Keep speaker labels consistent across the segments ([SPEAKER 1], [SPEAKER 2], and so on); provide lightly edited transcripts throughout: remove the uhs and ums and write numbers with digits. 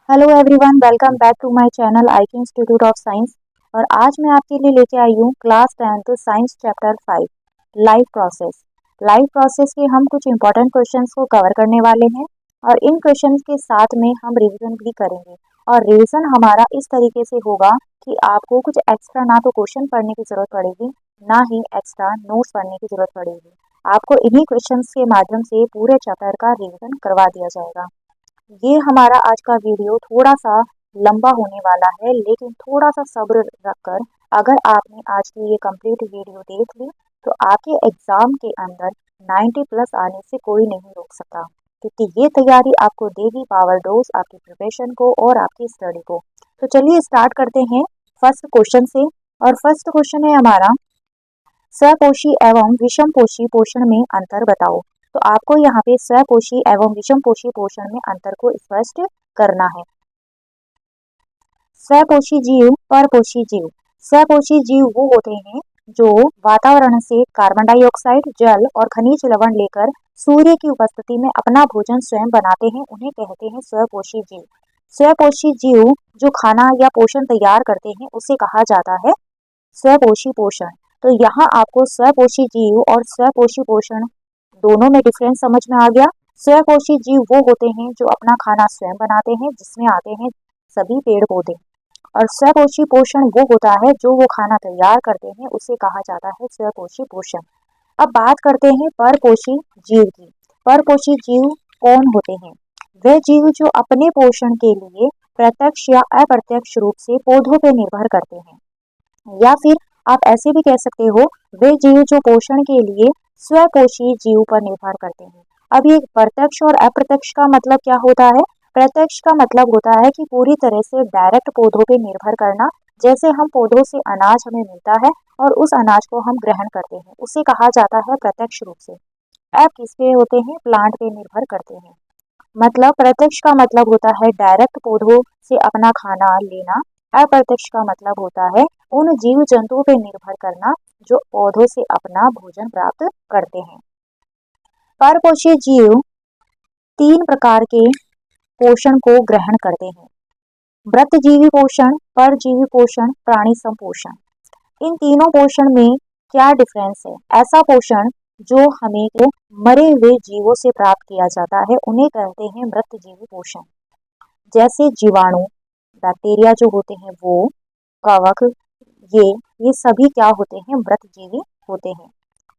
[SPEAKER 1] Hello everyone, welcome back to my channel IK institute of science. और आज मैं आपके लिए लेके आई हूँ class 10th science chapter 5 life process. Life process के हम कुछ इंपॉर्टेंट क्वेश्चंस को कवर करने वाले हैं और इन क्वेश्चंस के साथ में हम रिवीजन भी करेंगे। और रिवीजन हमारा इस तरीके से होगा कि आपको कुछ एक्स्ट्रा ना तो क्वेश्चन पढ़ने की जरूरत पड़ेगी, ना ही एक्स्ट्रा नोट्स पढ़ने की जरूरत पड़ेगी। आपको इन्हीं क्वेश्चंस के माध्यम से पूरे चैप्टर का रिवीजन करवा दिया जाएगा। ये हमारा आज का वीडियो थोड़ा सा लंबा होने वाला है, लेकिन थोड़ा सा सब्र रखकर अगर आपने आज की ये कंप्लीट वीडियो देख ली तो आपके एग्जाम के अंदर 90 प्लस आने से कोई नहीं रोक सकता, क्योंकि ये तैयारी आपको देगी पावर डोज आपकी प्रिपरेशन को और आपकी स्टडी को। तो चलिए स्टार्ट करते हैं फर्स्ट क्वेश्चन से। और फर्स्ट क्वेश्चन है हमारा, स्वपोषी एवं विषमपोषी पोषण में अंतर बताओ। तो आपको यहाँ पे स्वपोषी एवं विषमपोषी पोषण में अंतर को स्पष्ट करना है। स्वपोषी जीव, परपोषी जीव। स्वपोषी जीव वो होते हैं जो वातावरण से कार्बन डाइऑक्साइड, जल और खनिज लवण लेकर सूर्य की उपस्थिति में अपना भोजन स्वयं बनाते हैं, उन्हें कहते हैं स्वपोषी जीव। स्वपोषी जीव जो खाना या पोषण तैयार करते हैं उसे कहा जाता है स्वपोषी पोषण। तो यहाँ आपको स्वपोषी जीव और स्वपोषी पोषण दोनों में डिफरेंस समझ में आ गया। स्वपोषी जीव वो होते हैं जो अपना खाना स्वयं बनाते हैं, जिसमें आते हैं सभी पेड़ पौधे। और स्वपोषी पोषण वो होता है जो वो खाना तैयार करते हैं, उसे कहा जाता है स्वपोषी पोषण। अब बात करते हैं परपोषी जीव की। परपोषी जीव कौन होते हैं? वे जीव जो अपने पोषण के लिए प्रत्यक्ष या अप्रत्यक्ष रूप से पौधों पर निर्भर करते हैं, या फिर आप ऐसे भी कह सकते हो वे जीव जो पोषण के लिए स्वपोषी जीव पर निर्भर करते हैं। अब ये प्रत्यक्ष और अप्रत्यक्ष का मतलब क्या होता है? प्रत्यक्ष का मतलब होता है कि पूरी तरह से डायरेक्ट पौधों पे निर्भर करना, जैसे हम पौधों से अनाज हमें मिलता है और उस अनाज को हम ग्रहण करते हैं, उसे कहा जाता है प्रत्यक्ष रूप से। अब किस पे होते हैं? प्लांट पे निर्भर करते हैं। मतलब प्रत्यक्ष का मतलब होता है डायरेक्ट पौधों से अपना खाना लेना, अप्रत्यक्ष का मतलब होता है उन जीव जंतुओं पर निर्भर करना जो पौधों से अपना भोजन प्राप्त करते हैं। परपोषी जीव 3 प्रकार के पोषण को ग्रहण करते हैं: व्रतजीवी पोषण, परजीवी पोषण, प्राणी संपोषण। इन तीनों पोषण में क्या डिफरेंस है? ऐसा पोषण जो हमें मरे हुए जीवों से प्राप्त किया जाता है उन्हें कहते हैं व्रतजीवी पोषण। जैसे जीवाणु, बैक्टीरिया जो होते हैं वो, कवक, ये सभी क्या होते हैं? व्रतजीवी होते हैं।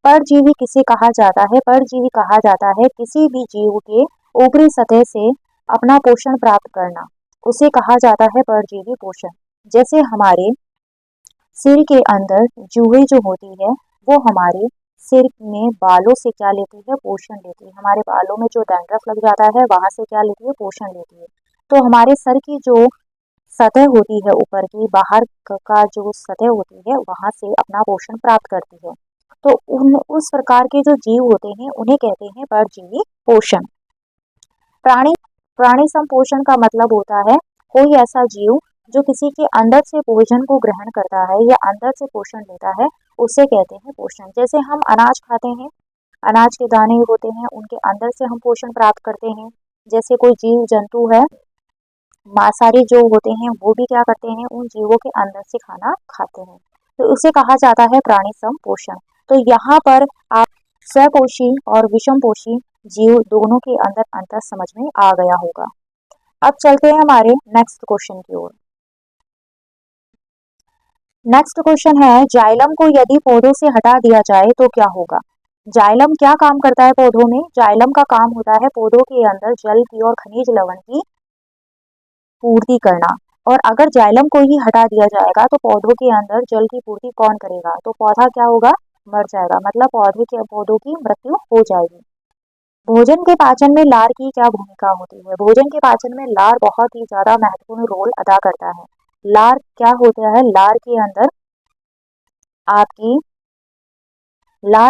[SPEAKER 1] परजीवी किसे कहा जाता है? परजीवी कहा जाता है किसी भी जीव के ऊपरी सतह से अपना पोषण प्राप्त करना, उसे कहा जाता है परजीवी पोषण। जैसे हमारे सिर के अंदर जुएं जो होती है वो हमारे सिर में बालों से क्या लेती है? पोषण लेती है। हमारे बालों में जो डैंड्रफ लग जाता है वहां से क्या लेती है? पोषण लेती है। तो हमारे सर की जो सतह होती है, ऊपर की बाहर का जो सतह होती है वहां से अपना पोषण प्राप्त करती है। तो उस प्रकार के जो जीव होते हैं उन्हें कहते हैं परजीवी पोषण। प्राणी प्राणी संपोषण का मतलब होता है कोई ऐसा जीव जो किसी के अंदर से भोजन को ग्रहण करता है या अंदर से पोषण लेता है, उसे कहते हैं पोषण। जैसे हम अनाज खाते हैं, अनाज के दाने होते हैं, उनके अंदर से हम पोषण प्राप्त करते हैं। जैसे कोई जीव जंतु है, मांसाहारी जो होते हैं वो भी क्या करते हैं? उन जीवों के अंदर से खाना खाते हैं, तो उसे कहा जाता है प्राणी संपोषण। तो यहाँ पर आप स्वपोषी और विषमपोषी जीव दोनों के अंदर अंतर समझ में आ गया होगा। अब चलते हैं हमारे नेक्स्ट क्वेश्चन की ओर। नेक्स्ट क्वेश्चन है, जाइलम को यदि पौधों से हटा दिया जाए तो क्या होगा? जाइलम क्या काम करता है पौधों में? जाइलम का काम होता है पौधों के अंदर जल की और खनिज लवण की पूर्ति करना। और अगर जाइलम को ही हटा दिया जाएगा तो पौधों के अंदर जल की पूर्ति कौन करेगा? तो पौधा क्या होगा? मर जाएगा, मतलब पौधों की मृत्यु हो जाएगी। भोजन के पाचन में लार की क्या भूमिका होती है? भोजन के पाचन में लार बहुत ही ज्यादा महत्वपूर्ण रोल अदा करता है। लार क्या होता है? लार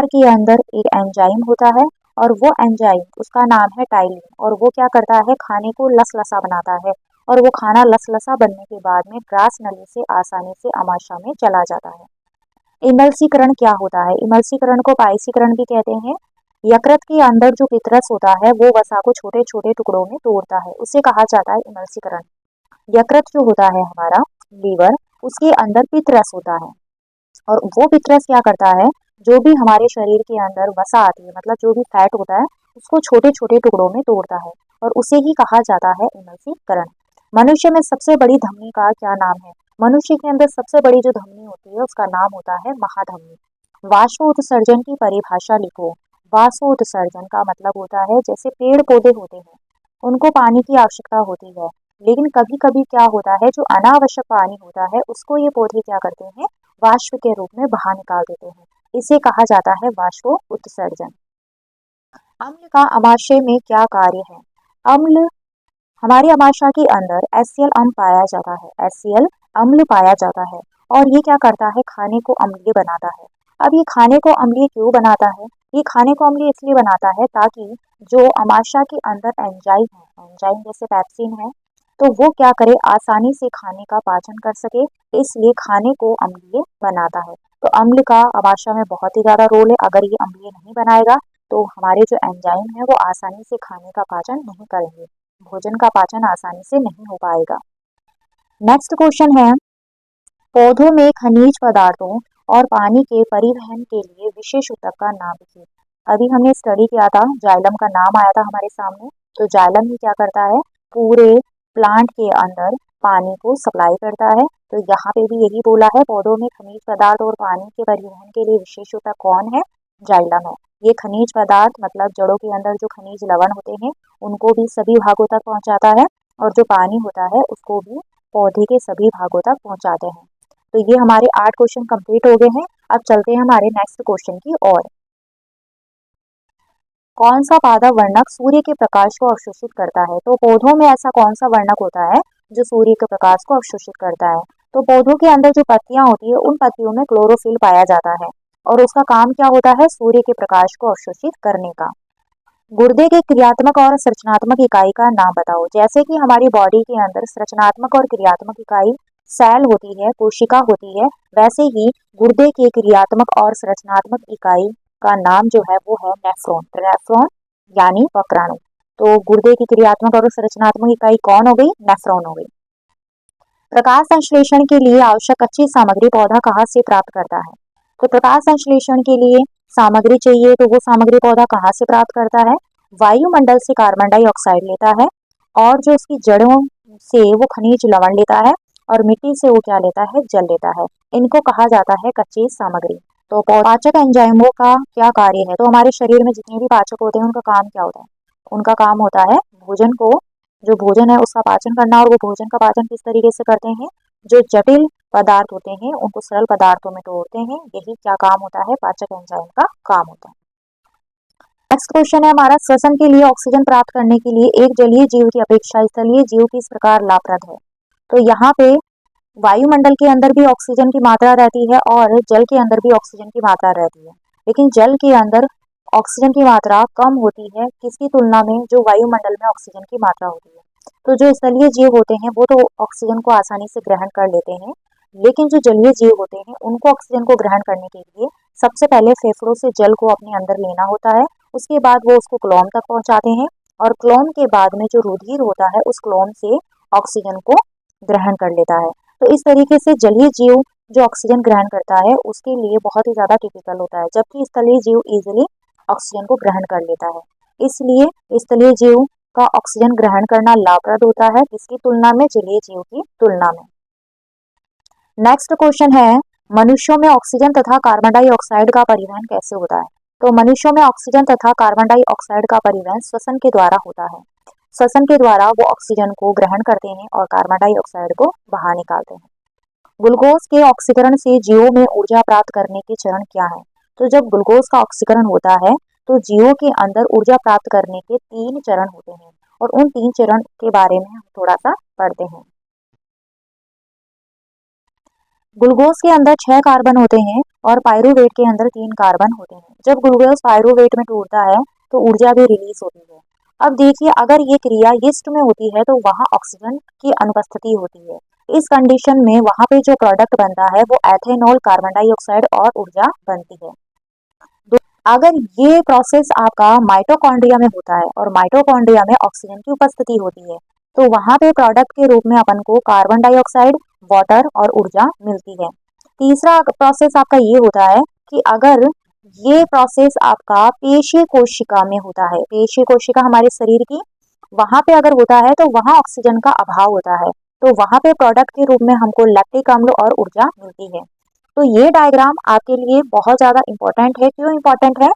[SPEAKER 1] के अंदर एक एंजाइम होता है और वो एंजाइम, उसका नाम है टाइलिन, और वो क्या करता है? खाने को लसलसा बनाता है, और वो खाना लसलसा बनने के बाद में ग्रास नली से आसानी से आमाशय में चला जाता है। इमल्सीकरण क्या होता है? इमल्सीकरण को पाइसीकरण भी कहते हैं। यकृत के अंदर जो पितरस होता है वो वसा को छोटे छोटे टुकड़ों में तोड़ता है, उसे कहा जाता है इमल्सीकरण। यकृत जो होता है हमारा लीवर, उसके अंदर पित्तरस होता है और वो पित्तरस क्या करता है, जो भी हमारे शरीर के अंदर वसा आती है, मतलब जो भी फैट होता है, उसको छोटे छोटे टुकड़ों में तोड़ता है और उसे ही कहा जाता है एमल्सीकरण। मनुष्य में सबसे बड़ी धमनी का क्या नाम है? मनुष्य के अंदर सबसे बड़ी जो धमनी होती है उसका नाम होता है महाधमनी। वाष्प उत्सर्जन की परिभाषा लिखो। वाष्प उत्सर्जन का मतलब होता है, जैसे पेड़ पौधे होते हैं, उनको पानी की आवश्यकता होती है, लेकिन कभी कभी क्या होता है, जो अनावश्यक पानी होता है उसको ये पौधे क्या करते हैं, वाष्प के रूप में बाहर निकाल देते हैं। इसे कहा जाता है वाष्प उत्सर्जन। अम्ल का अमाशय में क्या कार्य है? अम्ल, हमारी अमाशय के अंदर HCl अम्ल पाया जाता है, HCl अम्ल पाया जाता है और ये क्या करता है, खाने को अम्लीय बनाता है। अब ये खाने को अम्लीय क्यों बनाता है? ये खाने को अम्लीय इसलिए बनाता है ताकि जो अमाशय के अंदर एंजाइम है, एंजाइम जैसे पैप्सिन है, तो वो क्या करे, आसानी से खाने का पाचन कर सके, इसलिए खाने को अम्लीय बनाता है। तो अम्ल का अमाशय में बहुत ही ज्यादा रोल है। अगर ये अम्लीय नहीं बनाएगा तो हमारे जो एंजाइम है वो आसानी से खाने का पाचन नहीं करेंगे, भोजन का पाचन आसानी से नहीं हो पाएगा। नेक्स्ट क्वेश्चन है, पौधों में खनिज पदार्थों और पानी के परिवहन के लिए विशेष ऊतक का नाम लिखिए। अभी हमने स्टडी किया था, जाइलम का नाम आया था हमारे सामने। तो जाइलम ही क्या करता है, पूरे प्लांट के अंदर पानी को सप्लाई करता है। तो यहाँ पे भी यही बोला है, पौधों में खनिज पदार्थ और पानी के परिवहन के लिए विशेष ऊतक कौन है? जाइलम है। ये खनिज पदार्थ मतलब जड़ों के अंदर जो खनिज लवण होते हैं उनको भी सभी भागों तक पहुंचाता है और जो पानी होता है उसको भी पौधे के सभी भागों तक पहुंचाते हैं। तो ये हमारे 8 क्वेश्चन कंप्लीट हो गए हैं। अब चलते हैं हमारे नेक्स्ट क्वेश्चन की ओर। कौन सा पादप वर्णक सूर्य के प्रकाश को अवशोषित करता है? तो पौधों में ऐसा कौन सा वर्णक होता है जो सूर्य के प्रकाश को अवशोषित करता है? तो पौधों के अंदर जो पत्तियां होती है उन पत्तियों में क्लोरोफिल पाया जाता है और उसका काम क्या होता है, सूर्य के प्रकाश को अवशोषित करने का। गुर्दे के क्रियात्मक और संरचनात्मक इकाई का नाम बताओ। जैसे कि हमारी बॉडी के अंदर संरचनात्मक और क्रियात्मक इकाई सेल होती है, कोशिका होती है, वैसे ही गुर्दे के क्रियात्मक और संरचनात्मक इकाई का नाम जो है वो है नेफ्रॉन। नेफ्रॉन यानी वक्राणु। तो गुर्दे की क्रियात्मक और संरचनात्मक इकाई कौन हो गई? नेफ्रॉन हो गई। प्रकाश संश्लेषण के लिए आवश्यक कच्ची सामग्री पौधा कहाँ से प्राप्त करता है? तो प्रकाश संश्लेषण के लिए सामग्री चाहिए, तो वो सामग्री पौधा कहाँ से प्राप्त करता है? वायुमंडल से कार्बन डाइऑक्साइड लेता है और जो उसकी जड़ों से वो खनिज लवण लेता है और मिट्टी से वो क्या लेता है? जल लेता है। इनको कहा जाता है कच्ची सामग्री। तो पाचक एंजाइमों का क्या कार्य है? तो हमारे शरीर में जितने भी पाचक होते हैं उनका काम क्या होता है? उनका काम होता है भोजन को, जो भोजन है उसका पाचन करना। और वो भोजन का पाचन किस तरीके से करते हैं? जो जटिल पदार्थ होते हैं उनको सरल पदार्थों में तोड़ते हैं। यही क्या काम होता है? पाचक एंजाइम का काम होता है। नेक्स्ट क्वेश्चन है हमारा, श्वसन के लिए ऑक्सीजन प्राप्त करने के लिए एक जलीय जीव की अपेक्षा स्थलीय जीव किस प्रकार लाभप्रद है? तो यहाँ पे वायुमंडल के अंदर भी ऑक्सीजन की मात्रा रहती है और जल के अंदर भी ऑक्सीजन की मात्रा रहती है, लेकिन जल के अंदर ऑक्सीजन की मात्रा कम होती है किसकी तुलना में? जो वायुमंडल में ऑक्सीजन की मात्रा होती है। तो जो स्थलीय जीव होते हैं वो तो ऑक्सीजन को आसानी से ग्रहण कर लेते हैं, लेकिन जो जलीय जीव होते हैं उनको ऑक्सीजन को ग्रहण करने के लिए सबसे पहले फेफड़ों से जल को अपने अंदर लेना होता है, उसके बाद वो उसको क्लोम तक पहुंचाते हैं और क्लोम के बाद में जो रुधिर होता है उस क्लोम से ऑक्सीजन को ग्रहण कर लेता है। तो इस तरीके से जलीय जीव जो ऑक्सीजन ग्रहण करता है उसके लिए बहुत ही ज्यादा टिपिकल होता है, जबकि स्थलीय जीव इजिली ऑक्सीजन को ग्रहण कर लेता है। इसलिए स्थलीय जीव का ऑक्सीजन ग्रहण करना लाभप्रद होता है किसकी तुलना में? जलीय जीव की तुलना में। नेक्स्ट क्वेश्चन है, मनुष्यों में ऑक्सीजन तथा कार्बन डाइऑक्साइड का परिवहन कैसे होता है? तो मनुष्यों में ऑक्सीजन तथा कार्बन डाइऑक्साइड का परिवहन श्वसन के द्वारा होता है। श्वसन के द्वारा वो ऑक्सीजन को ग्रहण करते हैं और कार्बन डाइऑक्साइड को बाहर निकालते हैं। ग्लूकोज के ऑक्सीकरण से जीवों में ऊर्जा प्राप्त करने के चरण क्या है? तो जब ग्लूकोज का ऑक्सीकरण होता है तो जीवों के अंदर ऊर्जा प्राप्त करने के 3 चरण होते हैं और उन 3 चरण के बारे में हम थोड़ा सा पढ़ते हैं। ग्लूकोज के अंदर 6 कार्बन होते हैं और पायरुवेट के अंदर 3 कार्बन होते हैं। जब ग्लूकोज पायरुवेट में टूटता है तो ऊर्जा भी रिलीज होती है। अब देखिए, अगर ये क्रिया यीस्ट में होती है तो वहां ऑक्सीजन की अनुपस्थिति होती है। इस कंडीशन में वहां पे जो प्रोडक्ट बनता है वो एथेनॉल, कार्बन डाइऑक्साइड और ऊर्जा बनती है। अगर ये प्रोसेस आपका माइटोकॉन्ड्रिया में होता है और माइटोकॉन्ड्रिया में ऑक्सीजन की उपस्थिति होती है, तो वहाँ पे प्रोडक्ट के रूप में अपन को कार्बन डाइऑक्साइड, वाटर और ऊर्जा मिलती है। तीसरा प्रोसेस आपका ये होता है कि अगर ये प्रोसेस आपका पेशी कोशिका में होता है, पेशी कोशिका हमारे शरीर की, वहां पे अगर होता है तो वहां ऑक्सीजन का अभाव होता है, तो वहां पे प्रोडक्ट के रूप में हमको लैक्टिक अम्ल और ऊर्जा मिलती है। तो ये डायग्राम आपके लिए बहुत ज्यादा इंपॉर्टेंट है। क्यों इंपॉर्टेंट है?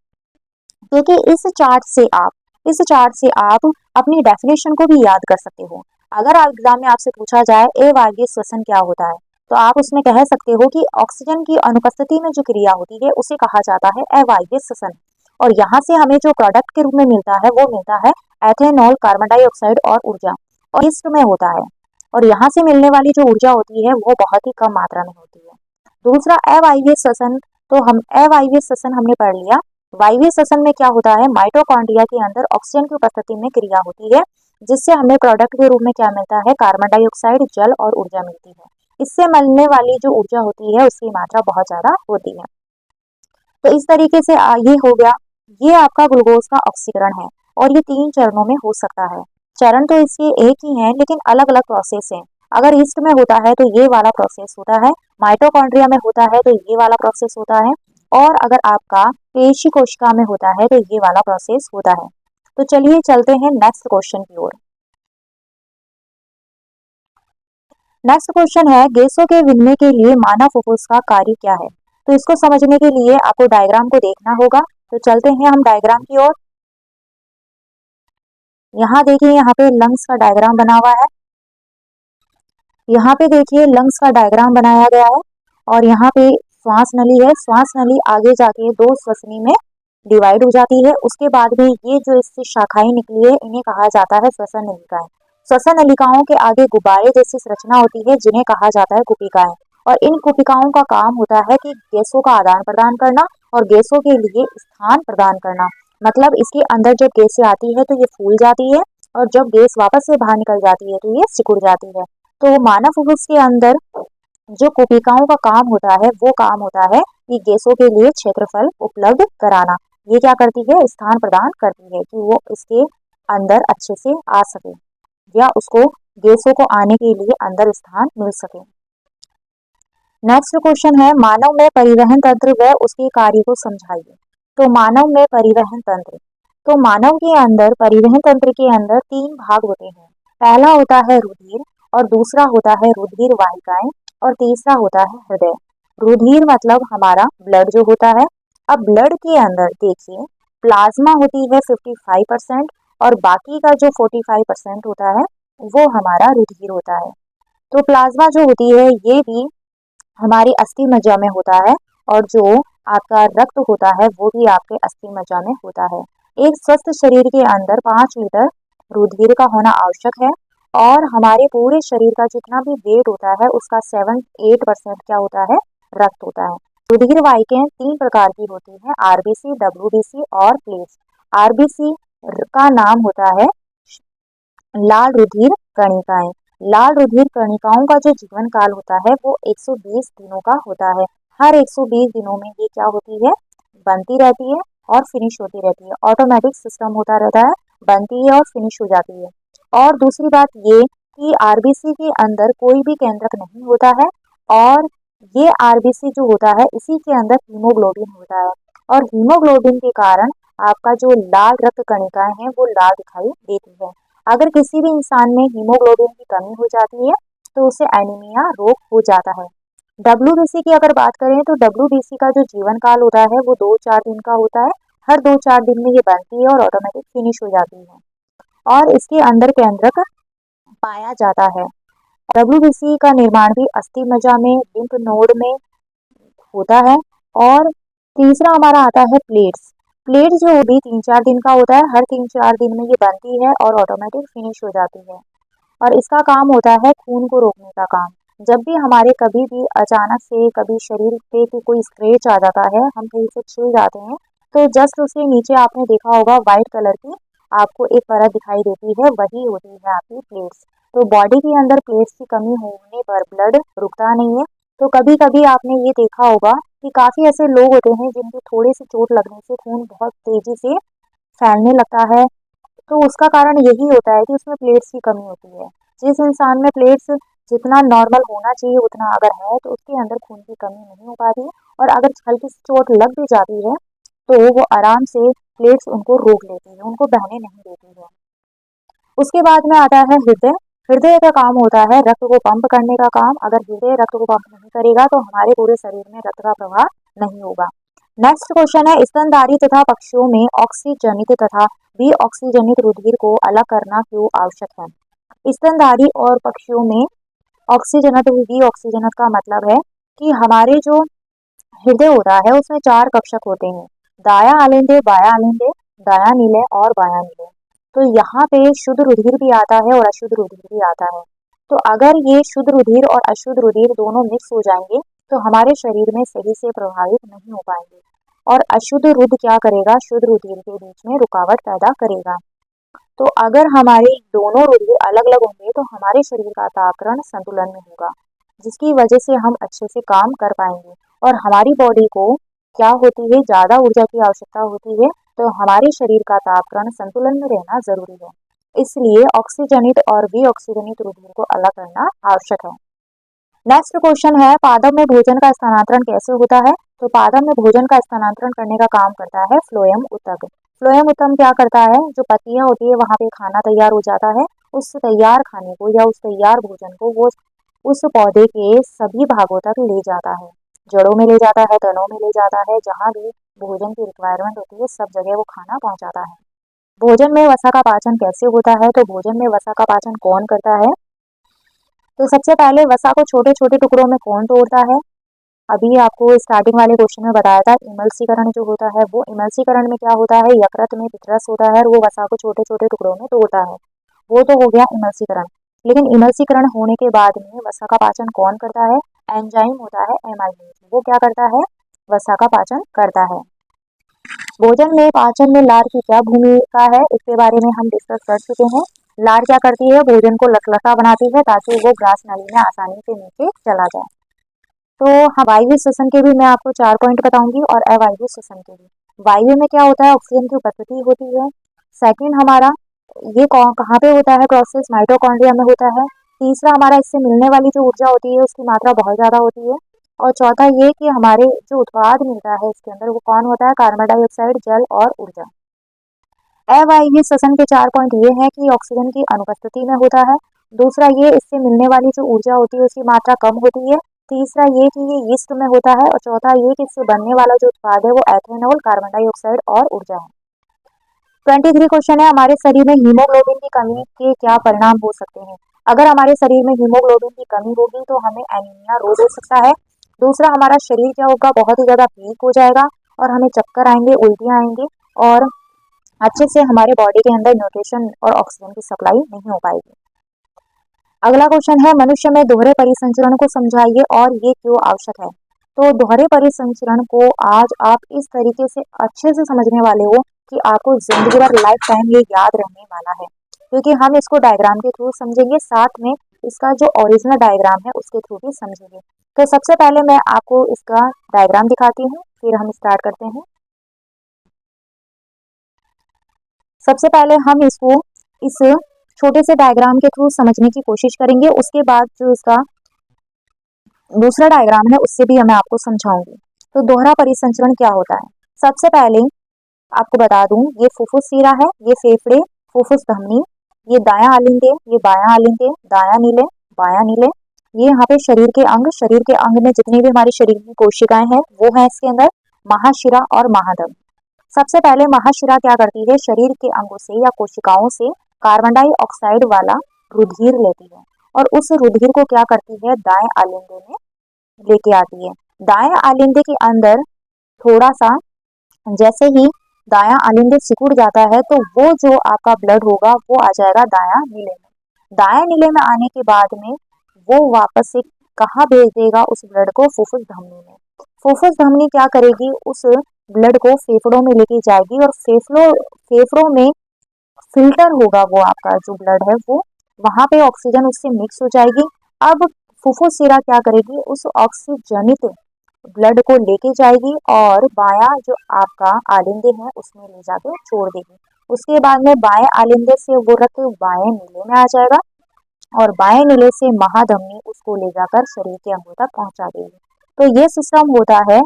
[SPEAKER 1] क्योंकि इस चार्ट से आप अपनी डेफिनेशन को भी याद कर सकते हो। अगर एग्जाम में आपसे पूछा जाए अवायवीय श्वसन क्या होता है, तो आप उसमें कह सकते हो कि ऑक्सीजन की अनुपस्थिति में जो क्रिया होती है उसे कहा जाता है अवायवीय श्वसन। और यहाँ से हमें जो प्रोडक्ट के रूप में मिलता है वो मिलता है एथेनॉल, कार्बन डाइऑक्साइड और ऊर्जा, और ईस्ट में होता है। और यहाँ से मिलने वाली जो ऊर्जा होती है वो बहुत ही कम मात्रा में होती है। दूसरा अवायवीय श्वसन, तो हम अवायवीय श्वसन हमने पढ़ लिया। वायवीय श्वसन में क्या होता है? माइटोकॉन्ड्रिया के अंदर ऑक्सीजन की उपस्थिति में क्रिया होती है, जिससे हमें प्रोडक्ट के रूप में क्या मिलता है? कार्बन डाइऑक्साइड, जल और ऊर्जा मिलती है। इससे मिलने वाली जो ऊर्जा होती है उसकी मात्रा बहुत ज्यादा होती है। तो इस तरीके से ये हो गया, ये आपका ग्लूकोज का ऑक्सीकरण है, और ये 3 चरणों में हो सकता है। चरण तो इसके एक ही हैं लेकिन अलग अलग प्रोसेस हैं। अगर ईस्ट में होता है तो ये वाला प्रोसेस होता है, माइटोकॉन्ड्रिया में होता है तो ये वाला प्रोसेस होता है, और अगर आपका पेशी कोशिका में होता है तो ये वाला प्रोसेस होता है। तो चलिए चलते हैं नेक्स्ट क्वेश्चन की ओर। नेक्स्ट क्वेश्चन है, गैसों के विनिमय के लिए मानव फुफ्फुस का कार्य क्या है? तो इसको समझने के लिए आपको डायग्राम को देखना होगा। तो चलते हैं हम डायग्राम की ओर। यहाँ देखिए, यहाँ पे लंग्स का डायग्राम बना हुआ है। यहाँ पे देखिए लंग्स का डायग्राम बनाया गया है, और यहाँ पे श्वास नली है। श्वास नली आगे जाके 2 श्वसनी में डिवाइड हो जाती है। उसके बाद भी ये जो इससे शाखाएं निकली है इन्हें कहा जाता है श्वसन नलिकाएं। श्वसन नलिकाओं के आगे गुब्बारे जैसी संरचना होती है जिन्हें कहा जाता है कुपिकाएं, और इन कुपिकाओं का काम होता है कि गैसों का आदान प्रदान करना और गैसों के लिए स्थान प्रदान करना। मतलब इसके अंदर जब गैसें आती है तो ये फूल जाती है, और जब गैस वापस से बाहर निकल जाती है तो ये सिकुड़ जाती है। तो मानव फुफ्फुस के अंदर जो कोशिकाओं का काम होता है वो काम होता है कि गैसों के लिए क्षेत्रफल उपलब्ध कराना। ये क्या करती है? स्थान प्रदान करती है कि वो इसके अंदर अच्छे से आ सके, या उसको गैसों को आने के लिए अंदर स्थान मिल सके। नेक्स्ट क्वेश्चन है, मानव में परिवहन तंत्र व उसके कार्य को समझाइए। तो मानव में परिवहन तंत्र, तो मानव के अंदर परिवहन तंत्र के अंदर 3 भाग होते हैं। पहला होता है रुधिर, और दूसरा होता है रुधिर वाहिकाएं, और तीसरा होता है हृदय। रुधिर मतलब हमारा ब्लड जो होता है। अब ब्लड के अंदर देखिए प्लाज्मा होती है 55%, और बाकी का जो 45% होता है वो हमारा रुधिर होता है। तो प्लाज्मा जो होती है ये भी हमारी अस्थि मज्जा में होता है, और जो आपका रक्त होता है वो भी आपके अस्थि मज्जा में होता है। एक स्वस्थ शरीर के अंदर 5 लीटर रुधिर का होना आवश्यक है, और हमारे पूरे शरीर का जितना भी वेट होता है उसका 7-8% क्या होता है? रक्त होता है। रुधिर वाहिकाएं 3 प्रकार की होती है, आरबीसी, डब्ल्यूबीसी और प्लेट्स। आरबीसी का नाम होता है लाल रुधिर कणिकाएं। लाल रुधिर कणिकाओं का जो जीवन काल होता है वो 120 दिनों का होता है। हर 120 दिनों में ये क्या होती है? बनती रहती है और फिनिश होती रहती है। ऑटोमेटिक सिस्टम होता रहता है, बनती है और फिनिश हो जाती है। और दूसरी बात ये कि आरबीसी के अंदर कोई भी केंद्रक नहीं होता है, और ये आरबीसी जो होता है इसी के अंदर हीमोग्लोबिन होता है, और हीमोग्लोबिन के कारण आपका जो लाल रक्त कणिकाएं हैं वो लाल दिखाई देती है। अगर किसी भी इंसान में हीमोग्लोबिन की कमी हो जाती है तो उसे एनीमिया रोग हो जाता है। डब्ल्यूबीसी की अगर बात करें तो डब्ल्यूबीसी का जो जीवन काल होता है वो 2-4 दिन का होता है। हर 2-4 दिन में ये बनती है और ऑटोमेटिक फिनिश हो जाती है, और इसके अंदर केंद्रक पाया जाता है। डब्ल्यूबीसी का निर्माण भी अस्थि मज्जा में, लिम्फ नोड में होता है। और तीसरा हमारा आता है प्लेट्स। प्लेट जो भी 3-4 दिन का होता है, हर 3-4 दिन में ये बनती है और ऑटोमेटिक फिनिश हो जाती है, और इसका काम होता है खून को रोकने का काम। जब भी हमारे कभी भी अचानक से कभी शरीर पे कोई स्क्रैच आ जाता है, हम कहीं से छिल जाते हैं, तो जस्ट उसके नीचे आपने देखा होगा व्हाइट कलर की आपको एक परत दिखाई देती है, वही होती है आपकी प्लेट्स। तो बॉडी के अंदर प्लेट्स की कमी होने पर ब्लड रुकता नहीं है। तो कभी कभी आपने ये देखा होगा कि काफी ऐसे लोग होते हैं जिनको थोड़ी सी चोट लगने से खून बहुत तेजी से फैलने लगता है, तो उसका कारण यही होता है कि उसमें प्लेट्स की कमी होती है। जिस इंसान में प्लेट्स जितना नॉर्मल होना चाहिए उतना अगर है तो उसके अंदर खून की कमी नहीं हो पा रही है, और अगर हल्की सी चोट लग भी जाती है तो वो आराम से प्लेट्स उनको रोक लेती है, उनको बहने नहीं देती है। उसके बाद में आता है हृदय। हृदय का काम होता है रक्त को पंप करने का काम। अगर हृदय रक्त को पंप नहीं करेगा तो हमारे पूरे शरीर में रक्त का प्रवाह नहीं होगा। नेक्स्ट क्वेश्चन है, स्तनधारी तथा पक्षियों में ऑक्सीजनित तथा विऑक्सीजनित रुधिर को अलग करना क्यों आवश्यक है? स्तनधारी और पक्षियों में ऑक्सीजनत विऑक्सीजनत का मतलब है कि हमारे जो हृदय होता है उसमें 4 कक्षक होते हैं, दाया आलिंदे, बाया आलिंदे, दाया नीले और बाया नीले। तो यहाँ पे शुद्ध रुधिर भी आता है और अशुद्ध रुधिर भी आता है। तो अगर ये शुद्ध रुधिर और अशुद्ध रुधिर दोनों मिक्स हो जाएंगे तो हमारे शरीर में सही से प्रभावित नहीं हो पाएंगे, और अशुद्ध रुधिर क्या करेगा, शुद्ध रुधिर के बीच में रुकावट पैदा करेगा। तो अगर हमारे दोनों रुधिर अलग अलग होंगे तो हमारे शरीर का तापक्रम संतुलन में होगा, जिसकी वजह से हम अच्छे से काम कर पाएंगे। और हमारी बॉडी को क्या होती है, ज़्यादा ऊर्जा की आवश्यकता होती है, तो हमारे शरीर का तापक्रम संतुलन में रहना जरूरी है। इसलिए ऑक्सीजनित और विऑक्सीजनित रुधिर को अलग करना आवश्यक है। नेक्स्ट क्वेश्चन है, पादप में भोजन का स्थानांतरण कैसे होता है? तो पादप में भोजन का स्थानांतरण करने का काम करता है फ्लोएम ऊतक। फ्लोएम ऊतक क्या करता है, जो पत्तियां होती है वहां पे खाना तैयार हो जाता है, उस तैयार खाने को या उस तैयार भोजन को वो उस पौधे के सभी भागों तक ले जाता है। जड़ों में ले जाता है, तनों में ले जाता है, जहाँ भी भोजन की रिक्वायरमेंट होती है सब जगह वो खाना पहुंचाता है। भोजन में वसा का पाचन कैसे होता है? तो भोजन में वसा का पाचन कौन करता है? तो सबसे पहले वसा को छोटे छोटे टुकड़ों में कौन तोड़ता है? अभी आपको स्टार्टिंग वाले क्वेश्चन में बताया था, इमल्सीकरण जो होता है वो इमल्सीकरण में क्या होता है, यकृत में पित्रस होता है और वो वसा को छोटे छोटे टुकड़ों में तोड़ता है। वो तो हो गया इमल्सीकरण। लेकिन इमल्सीकरण होने के बाद में वसा का पाचन कौन करता है? एंजाइम होता है एमाइलेज, वो क्या करता है, वसा का पाचन करता है। भोजन में पाचन में लार की क्या भूमिका है, इसके बारे में हम डिस्कस कर चुके हैं। लार क्या करती है, भोजन को लसलसा बनाती है ताकि वो ग्रास नली में आसानी से नीचे चला जाए। तो हाँ, वायु श्वसन के भी मैं आपको 4 पॉइंट बताऊंगी और अवायु श्वसन के भी। वायु में क्या होता है, ऑक्सीजन की उपस्थिति होती है। सेकंड हमारा ये कहाँ पे होता है प्रोसेस, माइटोकॉन्ड्रिया में होता है। तीसरा हमारा इससे मिलने वाली जो ऊर्जा होती है उसकी मात्रा बहुत ज्यादा होती है। और चौथा ये कि हमारे जो उत्पाद मिलता है इसके अंदर वो कौन होता है, कार्बन डाइऑक्साइड, जल और ऊर्जा। अवायवीय श्वसन के 4 पॉइंट ये है कि ऑक्सीजन की अनुपस्थिति में होता है। दूसरा ये इससे मिलने वाली जो ऊर्जा होती है उसकी मात्रा कम होती है। तीसरा ये कि ये यीस्ट में होता है, और चौथा ये कि इससे बनने वाला जो उत्पाद है वो एथेनॉल, कार्बन डाइऑक्साइड और ऊर्जा है। 23 क्वेश्चन है, हमारे शरीर में हीमोग्लोबिन की कमी के क्या परिणाम हो सकते हैं? अगर हमारे शरीर में हीमोग्लोबिन की कमी होगी तो हमें एनीमिया रोग हो सकता है। दूसरा हमारा शरीर क्या होगा, बहुत ही ज्यादा वीक हो जाएगा और हमें चक्कर आएंगे, उल्टियां आएंगी, और अच्छे से हमारे बॉडी के अंदर न्यूट्रिशन और ऑक्सीजन की सप्लाई नहीं हो पाएगी। अगला क्वेश्चन है, मनुष्य में दोहरे परिसंचरण को समझाइए और ये क्यों आवश्यक है? तो दोहरे परिसंचरण को आज आप इस तरीके से अच्छे से समझने वाले हो कि आपको जिंदगी भर लाइफ टाइम ये याद रहने वाला है, क्योंकि हम इसको डायग्राम के थ्रू समझेंगे, साथ में इसका जो ओरिजिनल डायग्राम है उसके थ्रू भी समझेंगे। तो सबसे पहले मैं आपको इसका डायग्राम दिखाती हूँ, फिर हम स्टार्ट करते हैं। सबसे पहले हम इसको इस छोटे से डायग्राम के थ्रू समझने की कोशिश करेंगे, उसके बाद जो इसका दूसरा डायग्राम है उससे भी मैं आपको समझाऊंगी। तो दोहरा परिसंचरण क्या होता है? सबसे पहले आपको बता दूं, ये फुफ्फुस सिरा है, ये फेफड़े, फुफ्फुस धमनी, ये दायां आलिंदे, ये बायां आलिंदे, दायां नीले, बायां नीले, ये यहाँ पे शरीर के अंग। शरीर के अंग में जितनी भी हमारी शरीर की कोशिकाएं हैं वो है इसके अंदर, महाशिरा और महाधम। सबसे पहले महाशिरा क्या करती है, शरीर के अंगों से या कोशिकाओं से कार्बन डाइऑक्साइड वाला रुधिर लेती है और उस रुधिर को क्या करती है, दाएं आलिंदे में लेके आती है। दाएं आलिंदे के अंदर थोड़ा सा जैसे ही दायां आलिंदे सिकुड़ जाता है तो वो जो आपका ब्लड होगा वो आ जाएगा दायां नीले में। दायां नीले में आने के बाद में वो वापस से कहाँ भेज देगा उस ब्लड को, फुफ्फुस धमनी में। फुफ्फुस धमनी क्या करेगी, उस ब्लड को फेफड़ों में लेके जाएगी और फेफड़ों में फिल्टर होगा वो आपका जो ब्लड है वो, वहां पे ऑक्सीजन उससे मिक्स हो जाएगी। अब फुफ्फुस सिरा क्या करेगी, उस ऑक्सीजनित ब्लड को लेके जाएगी और बाया जो आपका आलिंदे है उसमें ले जाके छोड़ देगी। उसके बाद में बाएं आलिंदे से वो रक्त बाएं नीले में आ जाएगा और बाएं नीले से महाधमनी उसको ले जाकर शरीर के अंगों तक पहुंचा देगी। तो ये सिस्टम होता है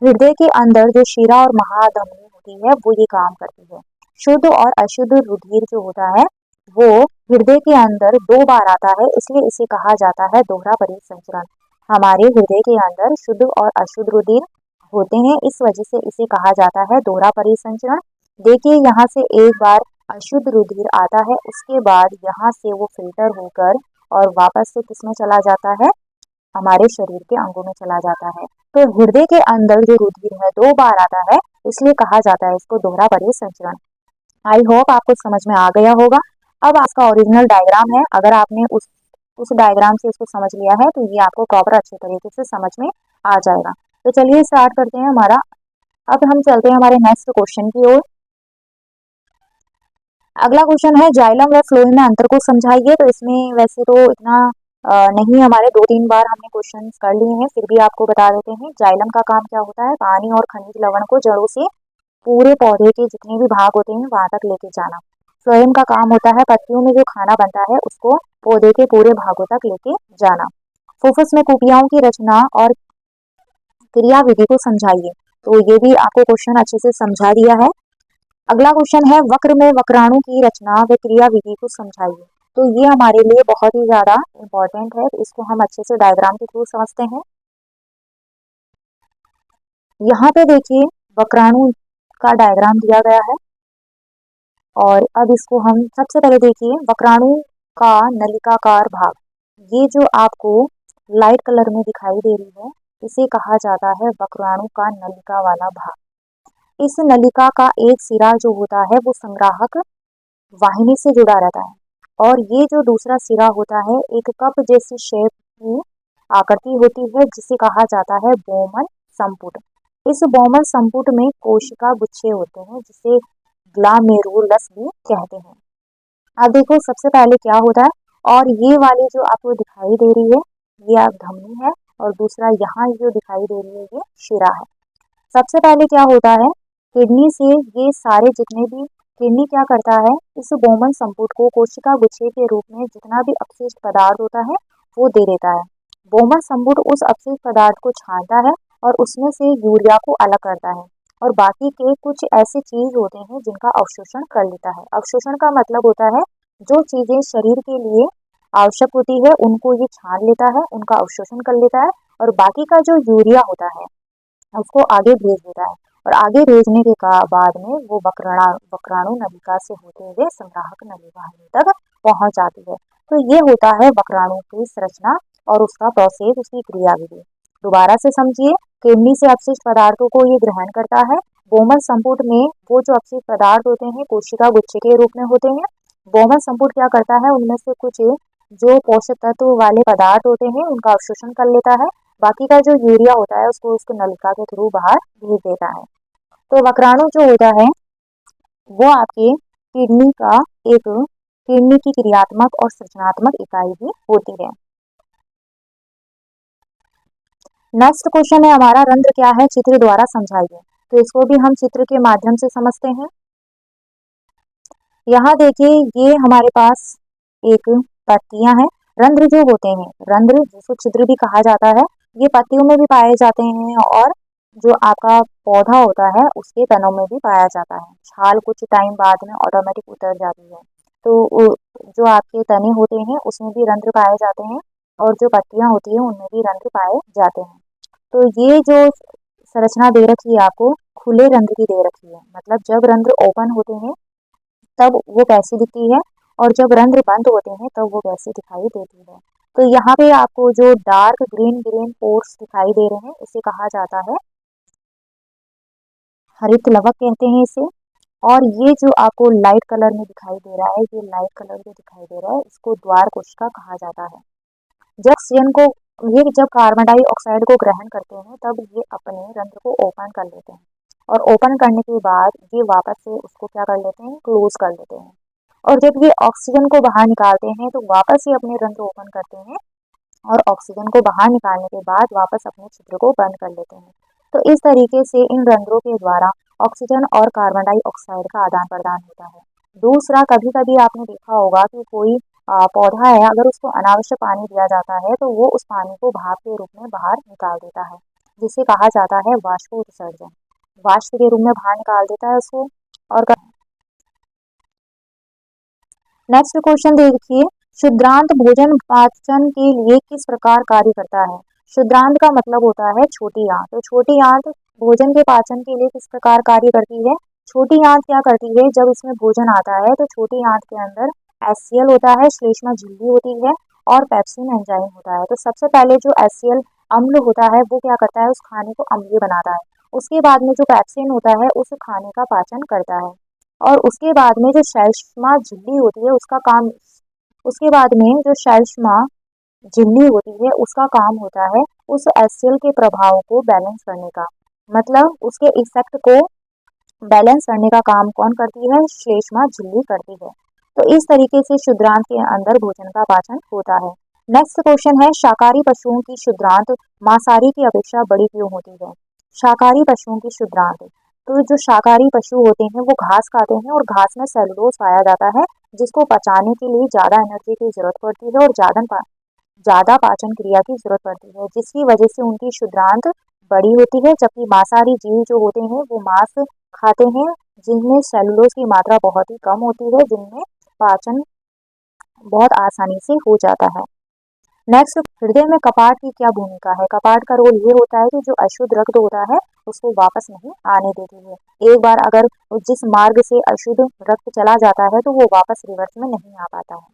[SPEAKER 1] हृदय के अंदर जो शिरा और महाधमनी होती है वो ये काम करती है। शुद्ध और अशुद्ध रुधिर जो होता है वो हृदय के अंदर 2 बार आता है, इसलिए इसे कहा जाता है दोहरा परिसंचरण। हमारे हृदय के अंदर शुद्ध और अशुद्ध रुधिर होते हैं, इस वजह से इसे कहा जाता है दोहरा परिसंचरण। देखिए यहाँ से एक बार अशुद्ध रुधिर आता है, उसके बाद यहाँ से वो फिल्टर होकर और वापस से किसमें चला जाता है, हमारे शरीर के अंगों में चला जाता है। तो हृदय के अंदर जो रुधिर है 2 बार आता है, इसलिए कहा जाता है इसको दोहरा परिसंचरण। आई होप आपको समझ में आ गया होगा। अब आपका ओरिजिनल डायग्राम है, अगर आपने उस डायग्राम से इसको समझ लिया है तो ये आपको प्रॉपर अच्छे तरीके से समझ में आ जाएगा। तो चलिए स्टार्ट करते हैं हमारा। अब हम चलते हैं हमारे नेक्स्ट क्वेश्चन की ओर। अगला क्वेश्चन है जाइलम व फ्लोएम में अंतर को समझाइए। तो इसमें वैसे तो इतना नहीं, हमारे 2-3 बार हमने क्वेश्चन कर लिए हैं, फिर भी आपको बता देते हैं। जाइलम का काम क्या होता है, पानी और खनिज लवण को जड़ों से पूरे पौधे के जितने भी भाग होते हैं वहां तक लेके जाना। फ्लोएम का काम होता है पत्तियों में जो खाना बनता है उसको पौधे के पूरे भागों तक लेके जाना। फुफ्फुस में कुपियाओं की रचना और क्रिया विधि को समझाइए। तो ये भी आपको क्वेश्चन अच्छे से समझा दिया है। अगला क्वेश्चन है वक्र में वक्राणु की रचना व क्रिया विधि को समझाइए। तो ये हमारे लिए बहुत ही ज्यादा इम्पोर्टेंट है, तो इसको हम अच्छे से डायग्राम के थ्रू समझते हैं। यहाँ पे देखिए वक्राणु का डायग्राम दिया गया है और अब इसको हम सबसे पहले देखिए वक्राणु का नलिकाकार भाग, ये जो आपको लाइट कलर में दिखाई दे रही है इसे कहा जाता है वक्राणु का नलिका वाला भाग। इस नलिका का एक सिरा जो होता है वो संग्राहक वाहिनी से जुड़ा रहता है और ये जो दूसरा सिरा होता है एक कप जैसी शेप की आकृति होती है जिसे कहा जाता है बोमन संपुट। इस बोमन संपुट में कोशिका गुच्छे होते हैं जिसे ग्लामेरुलस भी कहते हैं। अब देखो सबसे पहले क्या होता है, और ये वाली जो आपको दिखाई दे रही है ये आप धमनी है और दूसरा यहाँ जो दिखाई दे रही है ये शिरा है। सबसे पहले क्या होता है, किडनी से ये सारे जितने भी किडनी क्या करता है, इस बोमन संपुट को कोशिका गुच्छे के रूप में जितना भी अपशिष्ट पदार्थ होता है वो दे देता है। बोमन संपुट उस अपशिष्ट पदार्थ को छानता है और उसमें से यूरिया को अलग करता है और बाकी के कुछ ऐसे चीज होते हैं जिनका अवशोषण कर लेता है। अवशोषण का मतलब होता है जो चीजें शरीर के लिए आवश्यक होती है उनको ये छान लेता है, उनका अवशोषण कर लेता है और बाकी का जो यूरिया होता है उसको आगे भेज देता है और आगे भेजने के बाद में वो वक्राणु नलिका से होते हुए संग्राहक नलिका तक पहुंच जाती है। तो ये होता है वक्राणु की संरचना और उसका प्रोसेस, उसकी क्रिया विधि। दोबारा से समझिए, किडनी से अपशिष्ट पदार्थों को ये ग्रहण करता है। बोमन संपुट में वो जो अपशिष्ट पदार्थ होते हैं कोशिका गुच्छे के रूप में होते हैं। बोमन संपुट क्या करता है, उनमें से कुछ जो पोषक तत्व वाले पदार्थ होते हैं उनका अवशोषण कर लेता है, बाकी का जो यूरिया होता है उसको नलिका के थ्रू बाहर भेज देता है। तो वक्राणु जो होता है वो आपके किडनी की क्रियात्मक और सृजनात्मक इकाई भी होती है। नेक्स्ट क्वेश्चन है हमारा रंध्र क्या है, चित्र द्वारा समझाइए। तो इसको भी हम चित्र के माध्यम से समझते हैं। यहाँ देखिए ये हमारे पास एक पत्तियां हैं। रंध्र जो होते हैं, रंध्र जिसको छिद्र भी कहा जाता है, ये पत्तियों में भी पाए जाते हैं और जो आपका पौधा होता है उसके तनों में भी पाया जाता है। छाल कुछ टाइम बाद में ऑटोमेटिक उतर जाती है, तो जो आपके तने होते हैं उसमें भी रंध्र पाए जाते हैं और जो पत्तियां होती है उनमें भी रंध्र पाए जाते हैं। तो ये जो संरचना दे रखी है आपको खुले रंध्र की दे रखी है, मतलब जब रंध्र ओपन होते हैं तब वो कैसी दिखती है और जब रंध्र बंद होते हैं तब वो कैसी दिखाई देती है। तो यहाँ पे आपको जो डार्क ग्रीन पोर्स दिखाई दे रहे हैं इसे कहा जाता है हरित लवक कहते हैं इसे। और ये जो आपको लाइट कलर में दिखाई दे रहा है, ये लाइट कलर जो दिखाई दे रहा है इसको द्वार कोशिका कहा जाता है। जब ऑक्सीजन को जब कार्बन डाइऑक्साइड को ग्रहण करते हैं तब ये अपने रंध्र को ओपन कर लेते हैं और ओपन करने के बाद ये वापस से उसको क्या कर लेते हैं, क्लोज कर लेते हैं। और जब ये ऑक्सीजन को बाहर निकालते हैं तो वापस ये अपने रंध्र ओपन करते हैं और ऑक्सीजन को बाहर निकालने के बाद वापस अपने छिद्र को बंद कर लेते हैं। तो इस तरीके से इन रंध्रों के द्वारा ऑक्सीजन और कार्बन डाइऑक्साइड का आदान प्रदान होता है। दूसरा, कभी कभी आपने देखा होगा कि कोई पौधा है, अगर उसको अनावश्यक पानी दिया जाता है तो वो उस पानी को भाप के रूप में बाहर निकाल देता है, जिसे कहा जाता है वाष्पोत्सर्जन। वाष्प के रूप में बाहर निकाल देता है उसको। और नेक्स्ट क्वेश्चन देखिए, क्षुद्रांत भोजन पाचन के लिए किस प्रकार कार्य करता है? क्षुद्रांत का मतलब होता है छोटी आंत। तो छोटी आंत भोजन के पाचन के लिए किस प्रकार कार्य करती है? छोटी आंत क्या करती है, जब इसमें भोजन आता है तो छोटी आंत के अंदर HCl होता है, श्लेष्मा झिल्ली होती है और पेप्सिन एंजाइम होता है। तो सबसे पहले जो HCl अम्ल होता है वो क्या करता है, उस खाने को अम्लीय बनाता है। उसके बाद में जो पेप्सिन होता है उस खाने का पाचन करता है। और उसके बाद में जो श्लेष्मा झिल्ली होती है उसका काम उसके बाद में जो श्लेष्मा झिल्ली होती है उसका काम होता है उस HCl के प्रभाव को बैलेंस करने का। मतलब उसके इफेक्ट को बैलेंस करने का काम कौन करती है? श्लेष्मा झिल्ली करती है। तो इस तरीके से क्षुद्रांत के अंदर भोजन का पाचन होता है। नेक्स्ट क्वेश्चन है, शाकाहारी पशुओं की क्षुद्रांत मांसाहारी की अपेक्षा बड़ी क्यों होती है? शाकाहारी पशुओं की क्षुद्रांत, तो जो शाकाहारी पशु होते हैं वो घास खाते हैं और घास में सेलुलोज पाया जाता है, जिसको पचाने के लिए ज्यादा एनर्जी की जरूरत पड़ती है और ज्यादा पाचन क्रिया की जरूरत पड़ती है, जिसकी वजह से उनकी क्षुद्रांत बड़ी होती है। जबकि मांसाहारी जीव जो होते हैं वो मांस खाते हैं जिनमें सेलुलोज की मात्रा बहुत ही कम होती है, जिनमें पाचन बहुत आसानी से हो जाता है। नेक्स्ट, हृदय में कपाट की क्या भूमिका है? कपाट का रोल ये होता है कि जो अशुद्ध रक्त होता है उसको वापस नहीं आने देती है। एक बार अगर जिस मार्ग से अशुद्ध रक्त चला जाता है तो वो वापस रिवर्स में नहीं आ पाता है।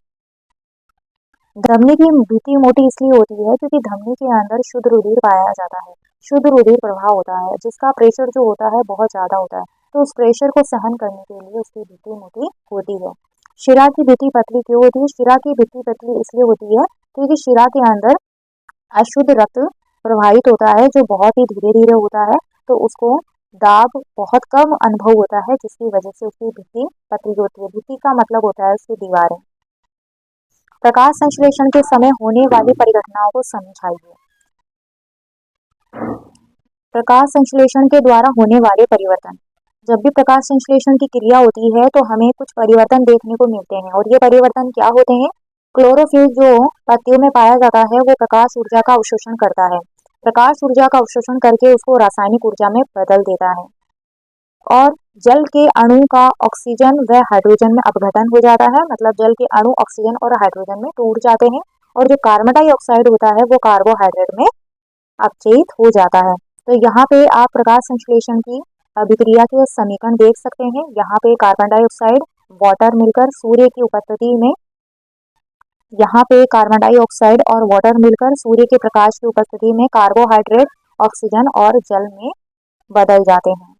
[SPEAKER 1] धमनी की भित्ति मोटी इसलिए होती है क्योंकि धमनी के अंदर शुद्ध रुधिर पाया जाता है। शुद्ध रुधिर प्रवाह होता है जिसका प्रेशर जो होता है बहुत ज्यादा होता है, तो उस प्रेशर को सहन करने के लिए उसकी भित्ति मोटी होती है। शिरा की भित्ति पतली क्यों होती है? शिरा की भित्ति पतली इसलिए होती है क्योंकि शिरा के अंदर अशुद्ध रक्त प्रवाहित होता है जो बहुत ही धीरे धीरे होता है, तो उसको दाब बहुत कम अनुभव होता है, जिसकी वजह से उसकी भित्ति पतली होती है। भित्ति का मतलब होता है उसकी दीवारें। प्रकाश संश्लेषण के समय होने वाली परिघटनाओं को समझाइए। प्रकाश संश्लेषण के द्वारा होने वाले परिवर्तन, जब भी प्रकाश संश्लेषण की क्रिया होती है तो हमें कुछ परिवर्तन देखने को मिलते हैं, और ये परिवर्तन क्या होते हैं? क्लोरोफिल जो पत्तियों में पाया जाता है वो प्रकाश ऊर्जा का अवशोषण करता है। प्रकाश ऊर्जा का अवशोषण करके उसको रासायनिक ऊर्जा में बदल देता है। और जल के अणु का ऑक्सीजन व हाइड्रोजन में अपघटन हो जाता है, मतलब जल के अणु ऑक्सीजन और हाइड्रोजन में टूट जाते हैं, और जो कार्बन डाइऑक्साइड होता है वो कार्बोहाइड्रेट में अपचयित हो जाता है। तो यहाँ पे आप प्रकाश संश्लेषण की अभिक्रिया के समीकरण देख सकते हैं। यहाँ पे कार्बन डाइऑक्साइड वाटर मिलकर सूर्य की उपस्थिति में यहाँ पे कार्बन डाइऑक्साइड और वाटर मिलकर सूर्य के प्रकाश की उपस्थिति में कार्बोहाइड्रेट, ऑक्सीजन और जल में बदल जाते हैं।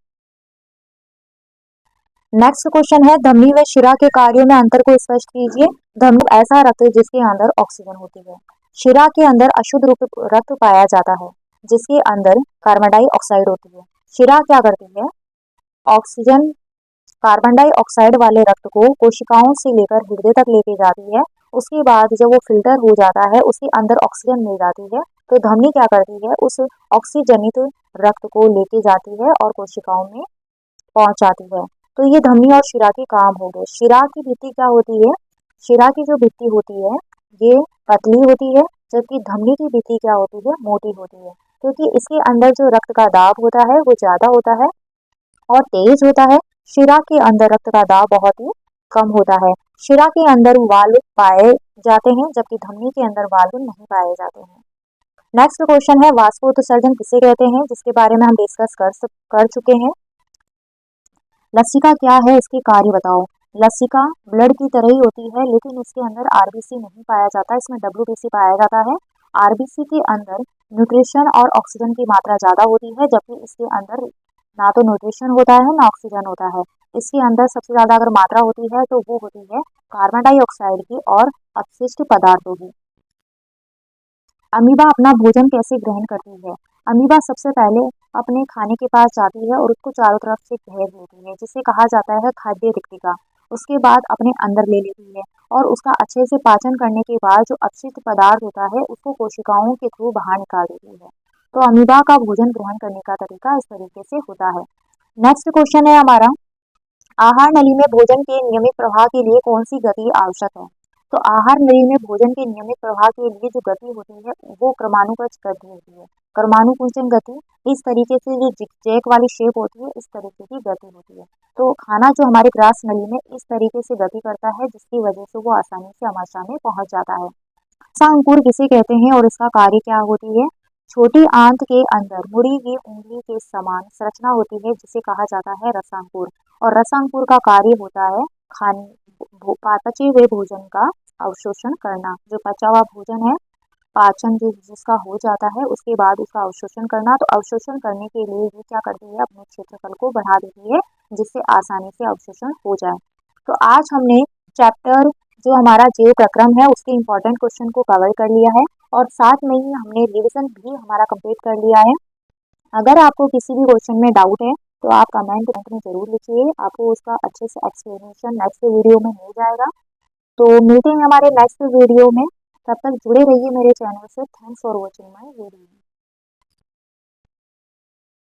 [SPEAKER 1] नेक्स्ट क्वेश्चन है, धमनी व शिरा के कार्यों में अंतर को स्पष्ट कीजिए। धमनी ऐसा रक्त जिसके अंदर ऑक्सीजन होती है। शिरा के अंदर अशुद्ध रक्त पाया जाता है जिसके अंदर कार्बन डाइऑक्साइड होती है। शिरा क्या करती है? ऑक्सीजन कार्बन डाइऑक्साइड वाले रक्त को कोशिकाओं से लेकर हृदय तक लेके जाती है। उसके बाद जब वो फिल्टर हो जाता है उसके अंदर ऑक्सीजन मिल जाती है, तो धमनी क्या करती है? उस ऑक्सीजनित रक्त को लेके जाती है और कोशिकाओं में पहुंचाती है। तो ये धमनी और शिरा के काम हो गए। शिरा की भित्ति क्या होती है? शिरा की जो भित्ति होती है ये पतली होती है, जबकि धमनी की भित्ति क्या होती है? मोटी होती है, क्योंकि इसके अंदर जो रक्त का दाब होता है वो ज्यादा होता है और तेज होता है। शिरा के अंदर रक्त का दाब बहुत ही कम होता है। शिरा के अंदर वाल्व पाए जाते हैं जबकि धमनी के अंदर वाल्व नहीं पाए जाते हैं। नेक्स्ट क्वेश्चन है, वाष्पोत्सर्जन किसे कहते हैं? जिसके बारे में हम डिस्कस कर चुके हैं। लसिका क्या है, इसके कार्य बताओ। लसिका ब्लड की तरह ही होती है लेकिन इसके अंदर आरबीसी नहीं पाया जाता, इसमें डब्ल्यूबीसी पाया जाता है। आरबीसी के अंदर न्यूट्रिशन और ऑक्सीजन की मात्रा ज्यादा होती है, जबकि इसके अंदर ना तो न्यूट्रिशन होता है ना ऑक्सीजन होता है। इसके अंदर सबसे ज्यादा अगर मात्रा होती है तो वो होती है कार्बन डाइऑक्साइड की और अपशिष्ट पदार्थों की। अमीबा अपना भोजन कैसे ग्रहण करती है? अमीबा सबसे पहले अपने खाने के पास जाती है और उसको चारों तरफ से घेर लेती है, जिसे कहा जाता है खाद्य रिक्तिका। उसके बाद अपने अंदर ले लेती है और उसका अच्छे से पाचन करने के बाद जो अपशिष्ट पदार्थ होता है उसको कोशिकाओं के थ्रू बाहर निकाल देती है। तो अमीबा का भोजन ग्रहण करने का तरीका इस तरीके से होता है। नेक्स्ट क्वेश्चन है हमारा, आहार नली में भोजन के नियमित प्रवाह के लिए कौन सी गति आवश्यक है? तो आहार नली में भोजन के नियमित प्रवाह के लिए जो गति होती है वो क्रमानुगत गति होती है। क्रमानुकुंचन गति, इस तरीके से जो जिगजैग वाली शेप होती है इस तरीके की गति होती है। तो खाना जो हमारे ग्रास नली में इस तरीके से गति करता है जिसकी वजह से वो आसानी से आमाशय में पहुंच जाता है। रसा अंकुर किसे कहते हैं और इसका कार्य क्या होती है? छोटी आंत के अंदर मुड़ी हुई उंगली के समान संरचना होती है जिसे कहा जाता है रसांकुर। और रसांकुर का कार्य होता है पचे हुए भोजन का अवशोषण करना। जो पचा हुआ भोजन है, पाचन जिसका हो जाता है उसके बाद उसका अवशोषण करना। तो अवशोषण करने के लिए ये क्या करती है, अपने क्षेत्रफल को बढ़ा देती है जिससे आसानी से अवशोषण हो जाए। तो आज हमने चैप्टर जो हमारा जीव प्रक्रम है उसके इम्पोर्टेंट क्वेश्चन को कवर कर लिया है और साथ में ही हमने रिवीजन भी हमारा कंप्लीट कर लिया है। अगर आपको किसी भी क्वेश्चन में डाउट है तो आप कमेंट में जरूर लिखिए, आपको उसका अच्छे से एक्सप्लेनेशन नेक्स्ट वीडियो में मिल जाएगा। तो मिलते हैं हमारे नेक्स्ट वीडियो में, तब तक जुड़े रहिए मेरे चैनल से। Thanks for watching my video.